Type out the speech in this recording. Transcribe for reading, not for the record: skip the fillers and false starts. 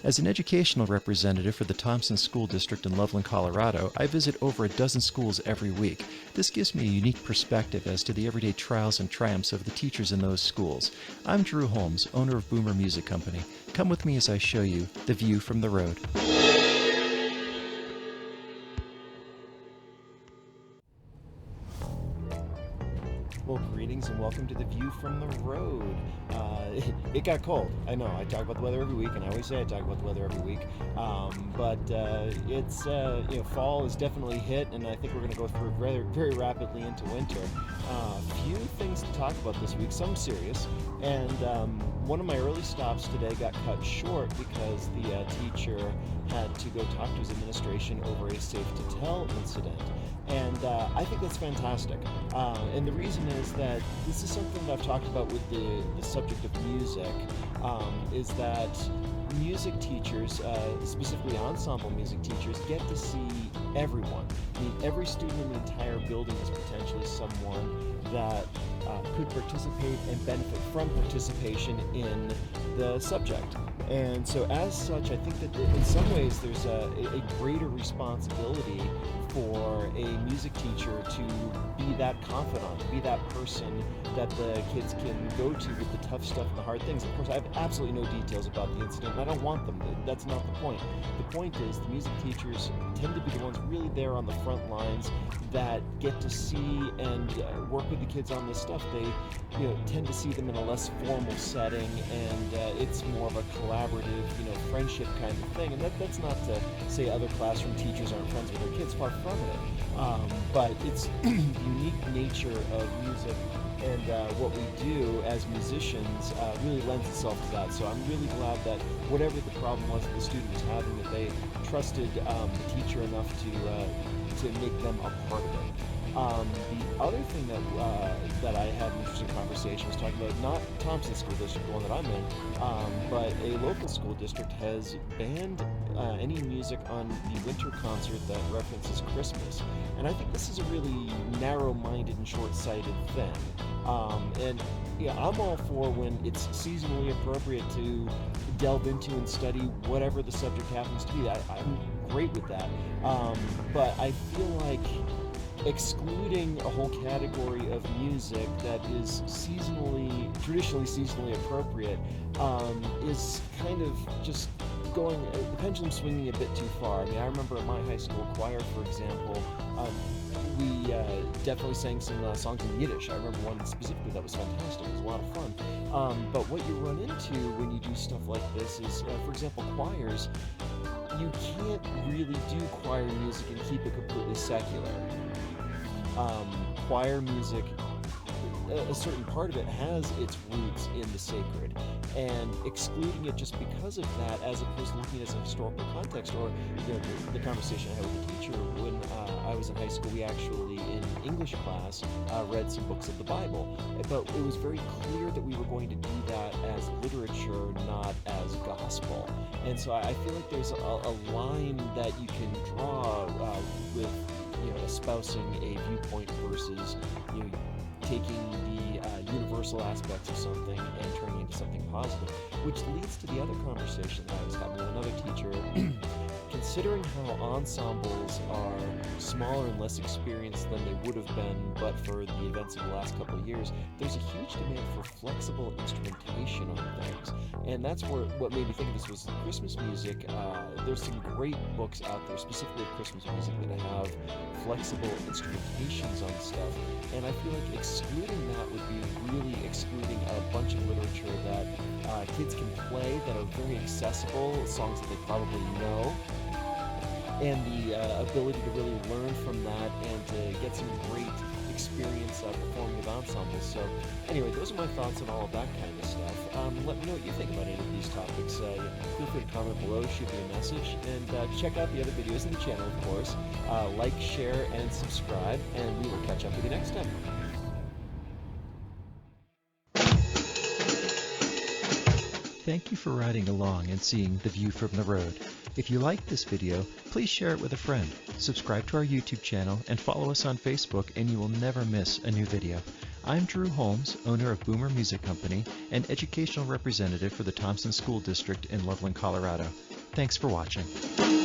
As an educational representative for the Thompson School District in Loveland, Colorado, I visit over a dozen schools every week. This gives me a unique perspective as to the everyday trials and triumphs of the teachers in those schools. I'm Drew Holmes, owner of Boomer Music Company. Come with me as I show you the view from the road. Well, greetings and welcome to the view from the road. It got cold. I know. I talk about the weather every week, and I always say I talk about the weather every week. But it's fall is definitely hit, and I think we're going to go through very rapidly into winter. Few things to talk about this week. Some serious, and one of my early stops today got cut short because the teacher had to go talk to his administration over a safe to tell incident. And I think that's fantastic. And the reason is that this is something that I've talked about with the subject of music, is that music teachers, specifically ensemble music teachers, get to see everyone. I mean, every student in the entire building is potentially someone that could participate and benefit from participation in the subject. And so as such, I think that in some ways there's a greater responsibility for a music teacher to be that confidant, to be that person that the kids can go to with the tough stuff and the hard things. Of course, I have absolutely no details about the incident, and I don't want them. That's not the point. The point is the music teachers tend to be the ones really there on the front lines that get to see and work with the kids on this stuff. They tend to see them in a less formal setting, and it's more of a collaborative, friendship kind of thing. And that's not to say other classroom teachers aren't friends with their kids, far from it. But it's the unique nature of music and what we do as musicians really lends itself to that. So I'm really glad that whatever the problem was that the student was having, that they trusted the teacher enough to make them a part of it. The other thing that I had an interesting conversation was talking about not Thompson School District, the one that I'm in, but a local school district has banned any music on the winter concert that references Christmas. And I think this is a really narrow-minded and short-sighted thing. And I'm all for when it's seasonally appropriate to delve into and study whatever the subject happens to be. I'm great with that. But I feel like excluding a whole category of music that is traditionally seasonally appropriate, is kind of just going, the pendulum swinging a bit too far. I mean, I remember at my high school choir, for example, we definitely sang some songs in Yiddish. I remember one specifically that was fantastic. It was a lot of fun. But what you run into when you do stuff like this is, for example, choirs, you can't really do choir music and keep it completely secular. Choir music, a certain part of it has its roots in the sacred, and excluding it just because of that, as opposed to looking at it as a historical context, or the conversation I had with the teacher when I was in high school, we actually, in English class, read some books of the Bible, but it was very clear that we were going to do that as literature, not as gospel. And so I feel like there's a line that you can draw with espousing a viewpoint versus taking the universal aspects of something and turning it into something positive, which leads to the other conversation that I was having with another teacher. Considering how ensembles are smaller and less experienced than they would have been but for the events of the last couple of years, there's a huge demand for flexible instrumentation on things. And that's what made me think of this was Christmas music. There's some great books out there, specifically Christmas music, that have flexible instrumentations on stuff. And I feel like excluding that would be really excluding a bunch of literature that kids can play that are very accessible, songs that they probably know, and the ability to really learn from that and to get some great experience performing with ensembles. So anyway, those are my thoughts on all of that kind of stuff. Let me know what you think about any of these topics. Feel free to comment below, shoot me a message, and check out the other videos in the channel, of course. Like, share, and subscribe, and we will catch up with you next time. Thank you for riding along and seeing the view from the road. If you liked this video, please share it with a friend, subscribe to our YouTube channel, and follow us on Facebook, and you will never miss a new video. I'm Drew Holmes, owner of Boomer Music Company and educational representative for the Thompson School District in Loveland, Colorado. Thanks for watching.